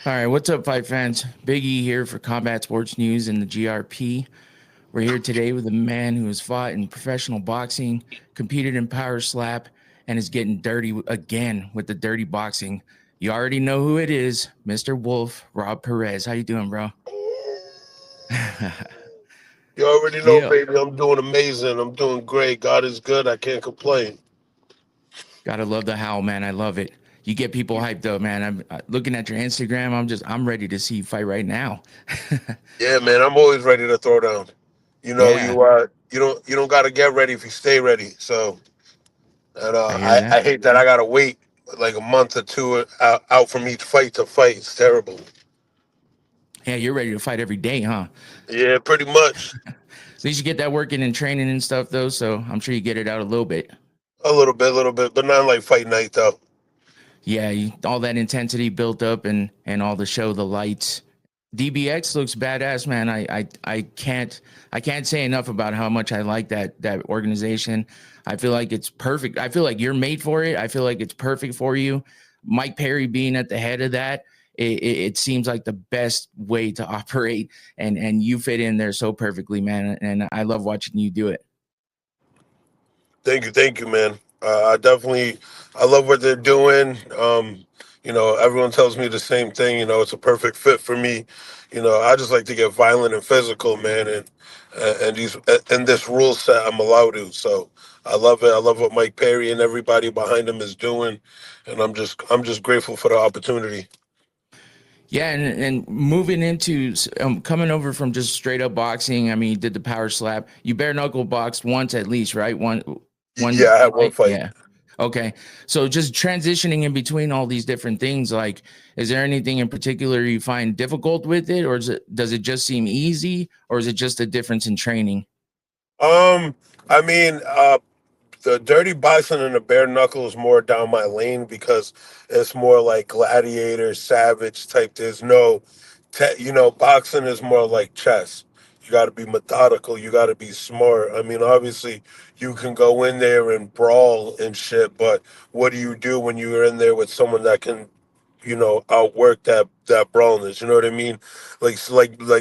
All right, what's up, fight fans? Big E here for Combat Sports News and the GRP. We're here today with a man who has fought in professional boxing, competed in power slap, and is getting dirty again with the dirty boxing. You already know who it is, Mr. Wolf, Rob Perez. How you doing, bro? You already know, Yeah, baby. I'm doing amazing. I'm doing great. God is good. I can't complain. gotta love the howl, man. I love it. You get people hyped up, man. I'm looking at your Instagram. I'm ready to see you fight right now. Yeah, man. I'm always ready to throw down. You know, Yeah, you don't got to get ready if you stay ready. So, and I hear I that. hate that I gotta wait like a month or two out from each fight to fight. It's terrible. Yeah, you're ready to fight every day, huh? Yeah, pretty much. At least you get that working and training and stuff, though. So I'm sure you get it out a little bit. A little bit, but not like fight night though. Yeah, all that intensity built up and all the show, the lights. DBX looks badass, man. I can't say enough about how much I like that organization. I feel like it's perfect. I feel like you're made for it. I feel like it's perfect for you. Mike Perry being at the head of that, it seems like the best way to operate, and you fit in there so perfectly, man. And I love watching you do it. Thank you, man. I love what they're doing. Everyone tells me the same thing. You know, it's a perfect fit for me. You know, I just like to get violent and physical, man, and this rule set I'm allowed to. So I love it. I love what Mike Perry and everybody behind him is doing, and I'm just grateful for the opportunity. Yeah, and moving into coming over from just straight up boxing. I mean, you did the power slap. You bare knuckle boxed once at least, right? One Yeah, I had one fight. fight. Yeah. Okay. So just transitioning in between all these different things, like, is there anything in particular you find difficult with it, or does it just seem easy, or is it just a difference in training? Um, I mean, the dirty bison and the bare knuckle is more down my lane because it's more like gladiator, savage type. There's no, boxing is more like chess. You got to be methodical. You got to be smart. I mean, obviously, you can go in there and brawl and shit, but what do you do when you're in there with someone that can outwork that brawlness. You know what I mean? Like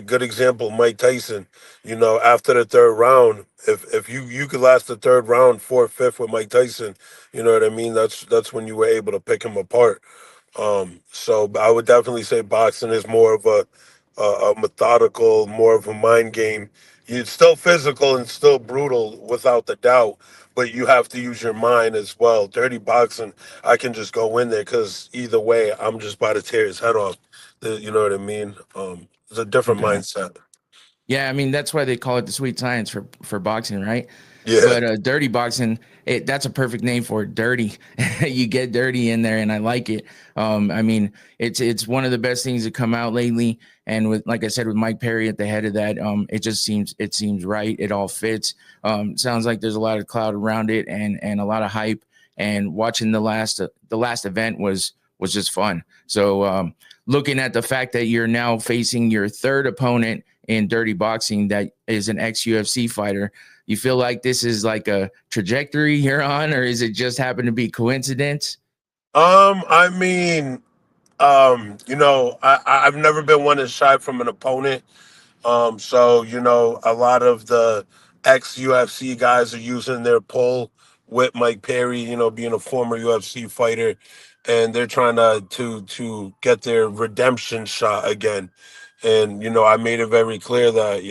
good example, Mike Tyson. You know, after the third round, if you could last the third round, fourth, fifth with Mike Tyson, you know what I mean? That's when you were able to pick him apart. So I would definitely say boxing is more of a methodical, more of a mind game. It's still physical and still brutal without the doubt, but you have to use your mind as well. Dirty boxing, I can just go in there because either way, I'm just about to tear his head off. You know what I mean? It's a different Okay. mindset. Yeah, I mean that's why they call it the sweet science for boxing, right? Yeah. But dirty boxing, that's a perfect name for it. Dirty. You get dirty in there, and I like it. I mean, it's one of the best things to come out lately. And with, like I said, with Mike Perry at the head of that, it seems right. It all fits. Sounds like there's a lot of cloud around it, and a lot of hype. And watching the last event was just fun. So looking at the fact that you're now facing your third opponent in dirty boxing that is an ex UFC fighter, you feel like this is like a trajectory you're on, or is it just happen to be coincidence? I mean, I've never been one to shy from an opponent. So a lot of the ex UFC guys are using their pull with Mike Perry, being a former UFC fighter, and they're trying to get their redemption shot again. And I made it very clear that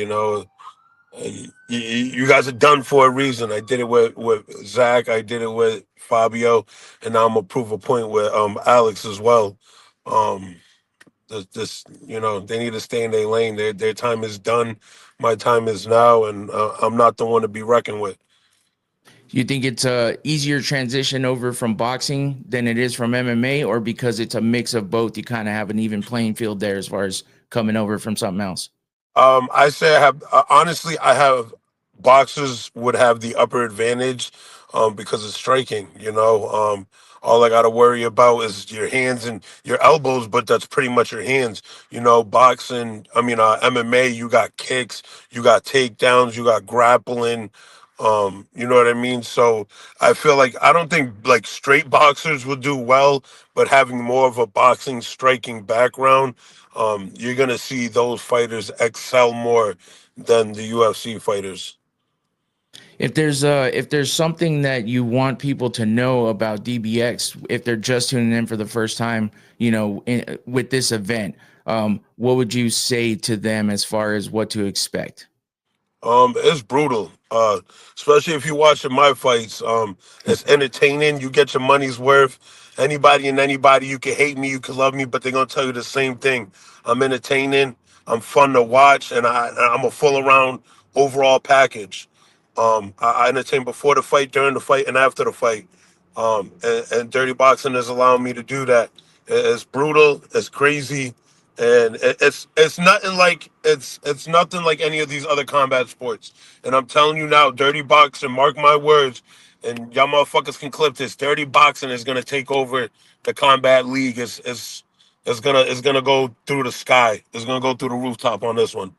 you guys are done for a reason. I did it with Zach. I did it with Fabio, and now I'm gonna prove a point with Alex as well. Um, they need to stay in their lane. Their time is done. My time is now, and I'm not the one to be reckoned with. You think it's a easier transition over from boxing than it is from MMA, or because it's a mix of both, you kind of have an even playing field there as far as coming over from something else? I say I have honestly, I have boxers would have the upper advantage because of striking. All I got to worry about is your hands and your elbows, but that's pretty much your hands. Boxing, I mean, MMA, you got kicks, you got takedowns, you got grappling. You know what I mean? So I feel like I don't think like straight boxers will do well, but having more of a boxing striking background, you're gonna see those fighters excel more than the UFC fighters. If there's something that you want people to know about DBX, if they're just tuning in for the first time, with this event, what would you say to them as far as what to expect? It's brutal. Especially if you watching my fights. It's entertaining. You get your money's worth. Anybody and anybody, you can hate me, you can love me, but they're gonna tell you the same thing. I'm entertaining. I'm fun to watch, and I'm a full around overall package. I entertain before the fight, during the fight, and after the fight. And dirty boxing is allowing me to do that. It's brutal. It's crazy, and it's nothing like it's nothing like any of these other combat sports. And I'm telling you now, dirty boxing. Mark my words, and y'all motherfuckers can clip this. Dirty boxing is gonna take over the combat league. It's gonna go through the sky. It's gonna go through the rooftop on this one,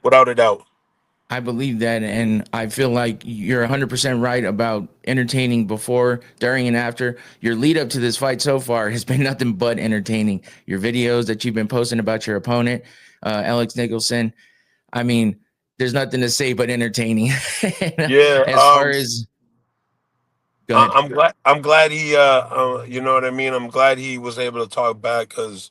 without a doubt. I believe that, and I feel like you're 100% right about entertaining before, during, and after. Your lead up to this fight so far has been nothing but entertaining. Your videos that you've been posting about your opponent, Alex Nicholson. I mean, there's nothing to say but entertaining. Yeah. As far as, go ahead. I'm glad he you know what I mean. I'm glad he was able to talk back because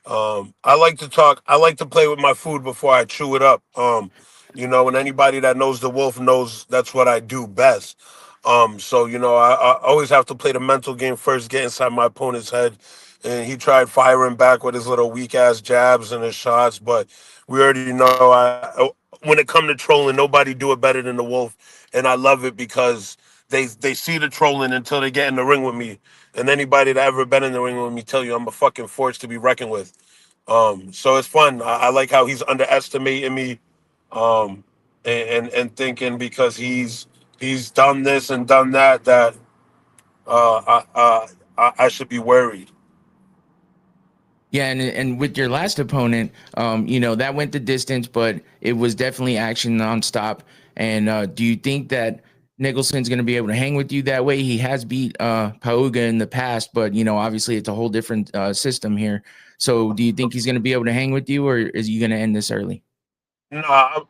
I like to talk. I like to play with my food before I chew it up. And anybody that knows the wolf knows that's what I do best. So I always have to play the mental game first, get inside my opponent's head. And he tried firing back with his little weak ass jabs and his shots, but we already know. When it comes to trolling, nobody do it better than the wolf, and I love it because they see the trolling until they get in the ring with me. And anybody that ever been in the ring with me tell you I'm a fucking force to be reckoned with. So it's fun. I like how he's underestimating me, um, and thinking because he's done this and done that I should be worried. Yeah, and with your last opponent, that went the distance, but it was definitely action nonstop. And do you think that Nicholson's going to be able to hang with you that way? He has beat Pauga in the past, but obviously it's a whole different system here. So do you think he's going to be able to hang with you, or is he going to end this early? No,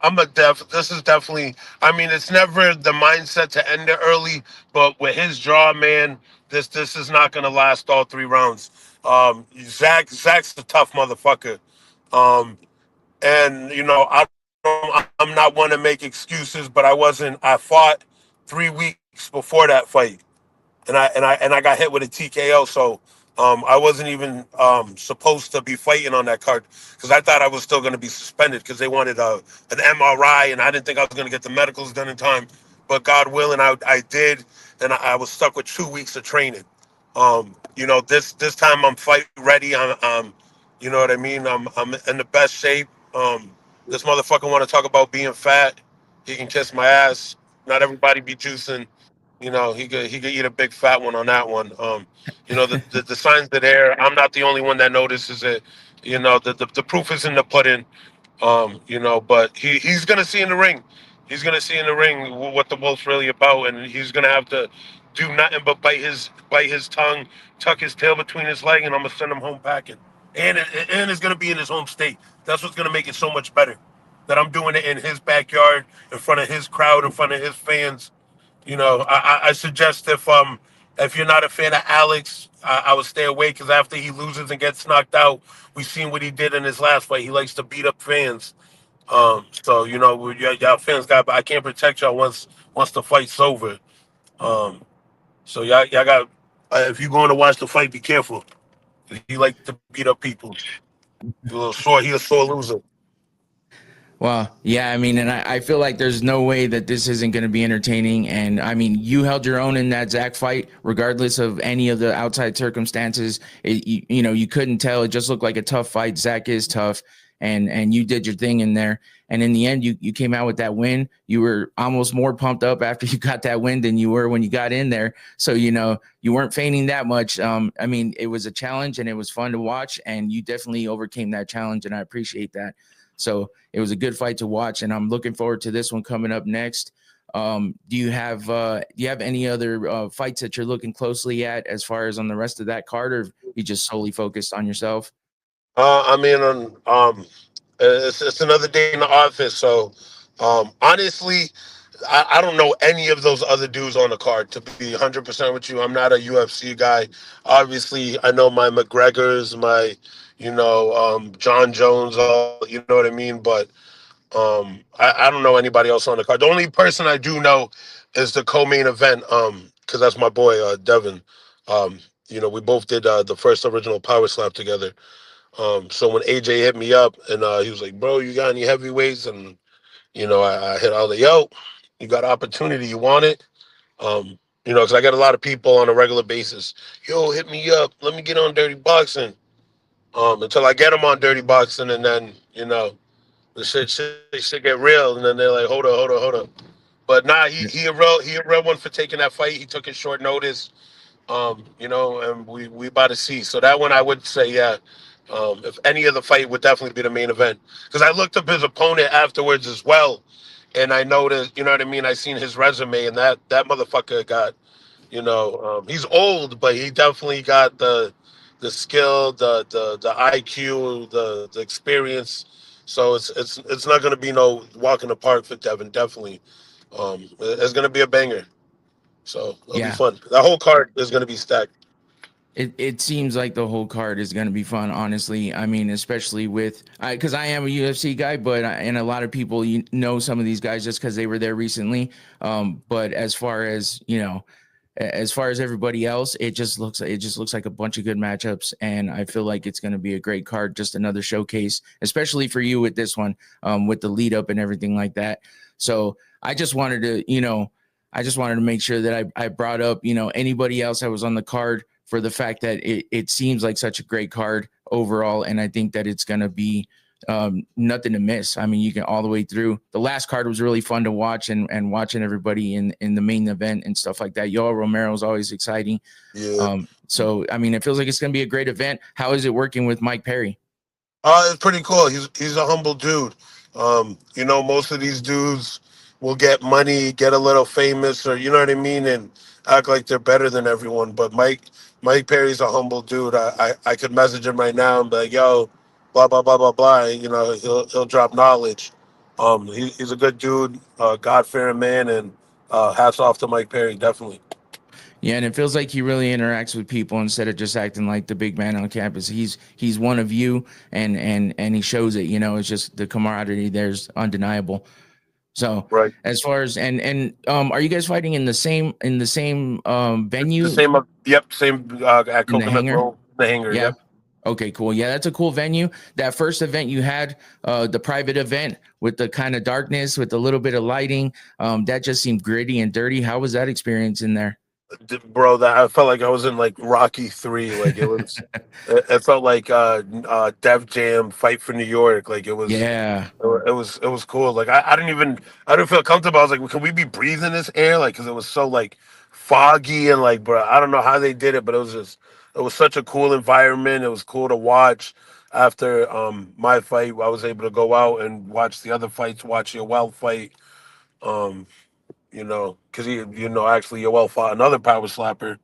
I'm a This is definitely. I mean, it's never the mindset to end it early, but with his draw, man, this is not going to last all 3 rounds. Zach's a tough motherfucker, um, and I'm not one to make excuses, but I wasn't. I fought 3 weeks before that fight, and I got hit with a TKO. So I wasn't even supposed to be fighting on that card because I thought I was still going to be suspended because they wanted an MRI, and I didn't think I was going to get the medicals done in time. But God willing, I did, and I was stuck with 2 weeks of training. This time I'm fight ready. You know what I mean. I'm in the best shape. This motherfucker want to talk about being fat. He can kiss my ass. Not everybody be juicing. He could eat a big fat one on that one. The signs are there. I'm not the only one that notices it. The proof is in the pudding. But he's gonna see in the ring. He's gonna see in the ring what the wolf's really about, and he's gonna have to do nothing but bite his tongue, tuck his tail between his leg, and I'm gonna send him home packing. And it's gonna be in his home state. That's what's gonna make it so much better. That I'm doing it in his backyard, in front of his crowd, in front of his fans. I suggest if you're not a fan of Alex, I would stay away because after he loses and gets knocked out, we've seen what he did in his last fight. He likes to beat up fans. So y'all fans I can't protect y'all once the fight's over. So y'all got if you're going to watch the fight, be careful. He like to beat up people. He's a sore loser. Well, yeah, I mean, and I feel like there's no way that this isn't going to be entertaining. And I mean, you held your own in that Zach fight, regardless of any of the outside circumstances. You couldn't tell. It just looked like a tough fight. Zach is tough, and you did your thing in there. And in the end, you came out with that win. You were almost more pumped up after you got that win than you were when you got in there. So you weren't feigning that much. I mean, it was a challenge, and it was fun to watch, and you definitely overcame that challenge, and I appreciate that. So it was a good fight to watch, and I'm looking forward to this one coming up next. Do you have any other fights that you're looking closely at as far as on the rest of that card, or you just solely focused on yourself? I mean, it's another day in the office, so honestly, I don't know any of those other dudes on the card. To be 100% with you, I'm not a UFC guy. Obviously, I know my McGregor's, my John Jones, all you know what I mean. But I don't know anybody else on the card. The only person I do know is the co-main event, because that's my boy Devin. Um, we both did the first original Power Slap together. So when AJ hit me up and he was like, "Bro, you got any heavyweights?" And I was like, "Yo, you got opportunity, you want it?" Because I got a lot of people on a regular basis. Yo, hit me up. Let me get on Dirty Boxing. Until I get them on Dirty Boxing, and then the shit get real, and then they're like, hold up. But nah, he a real one for taking that fight. He took it short notice. And we about to see. So that one I would say, yeah. If any of the fight would definitely be the main event, because I looked up his opponent afterwards as well, and I noticed, you know what I mean. I seen his resume, and that motherfucker got, he's old, but he definitely got the skill, the IQ, the experience. So it's not gonna be no walk in the park for Devin. Definitely, it's gonna be a banger. So it'll be Yeah. fun. That whole card is gonna be stacked. It seems like the whole card is going to be fun, honestly. I mean, especially with because I am a UFC guy, but and a lot of people know some of these guys just because they were there recently. But as far as as far as everybody else, it just looks like a bunch of good matchups, and I feel like it's going to be a great card, just another showcase, especially for you with this one, with the lead up and everything like that. So I just wanted to, I just wanted to make sure that I brought up, anybody else that was on the card for the fact that it seems like such a great card overall, and I think that it's going to be nothing to miss. I mean, you can all the way through. The last card was really fun to watch, and watching everybody in the main event and stuff like that. Yoel Romero is always exciting. Yeah. So I mean, it feels like it's going to be a great event. How is it working with Mike Perry? It's pretty cool. He's a humble dude. Most of these dudes will get money, get a little famous, or you know what I mean, and act like they're better than everyone. But Mike Perry's a humble dude. I could message him right now and be like, "Yo, blah blah blah blah blah." He'll drop knowledge. He's a good dude, God fearing man, and hats off to Mike Perry, definitely. Yeah, and it feels like he really interacts with people instead of just acting like the big man on campus. He's one of you, and he shows it. It's just the camaraderie there's undeniable. So Right. as far as are you guys fighting in the same The venue same. Yep. Same at in the Coconut hangar? Grove, the hangar. Yeah. Yep. Okay, cool. Yeah, that's a cool venue. That first event you had, the private event with the kind of darkness, with a little bit of lighting, that just seemed gritty and dirty. How was that experience in there? Bro, that I felt like I was in like Rocky 3. Like it felt like Def Jam Fight for New York. Like Yeah. it was cool. Like I didn't feel comfortable. I was like, well, can we be breathing this air? Like, because it was so like foggy and like, bro, I don't know how they did it, but it was such a cool environment. It was cool to watch. After my fight, I was able to go out and watch the other fights, watch your well fight. Um, because actually Yoel fought another power slapper.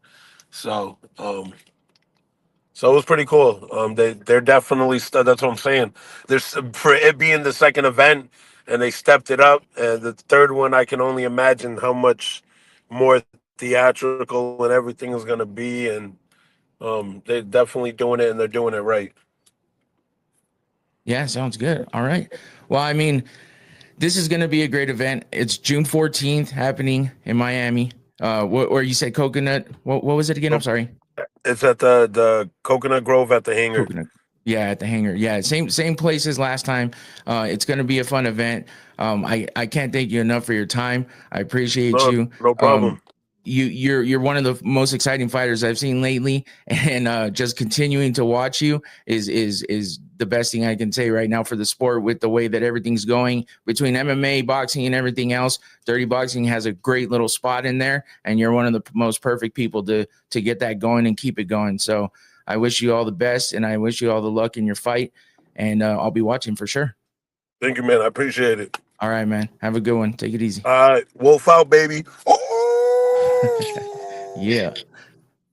So, so it was pretty cool. They're definitely that's what I'm saying. There's for it being the second event, and they stepped it up. And the third one, I can only imagine how much more theatrical and everything is going to be. And they're definitely doing it, and they're doing it right. Yeah, sounds good. All right. Well, I mean, this is going to be a great event. It's June 14th happening in Miami. Or you said Coconut. What was it again? I'm sorry. It's at the Coconut Grove at the hangar. Coconut. Yeah, at the hangar. Yeah, same place as last time. It's going to be a fun event. I can't thank you enough for your time. I appreciate No, you. no problem. You're one of the most exciting fighters I've seen lately, and just continuing to watch you is the best thing I can say right now for the sport, with the way that everything's going between MMA, boxing, and everything else. Dirty Boxing has a great little spot in there, and you're one of the most perfect people to get that going and keep it going. So I wish you all the best, and I wish you all the luck in your fight, and I'll be watching for sure. Thank you, man. I appreciate it. All right, man. Have a good one. Take it easy. Wolf out, baby. Yeah. Oh!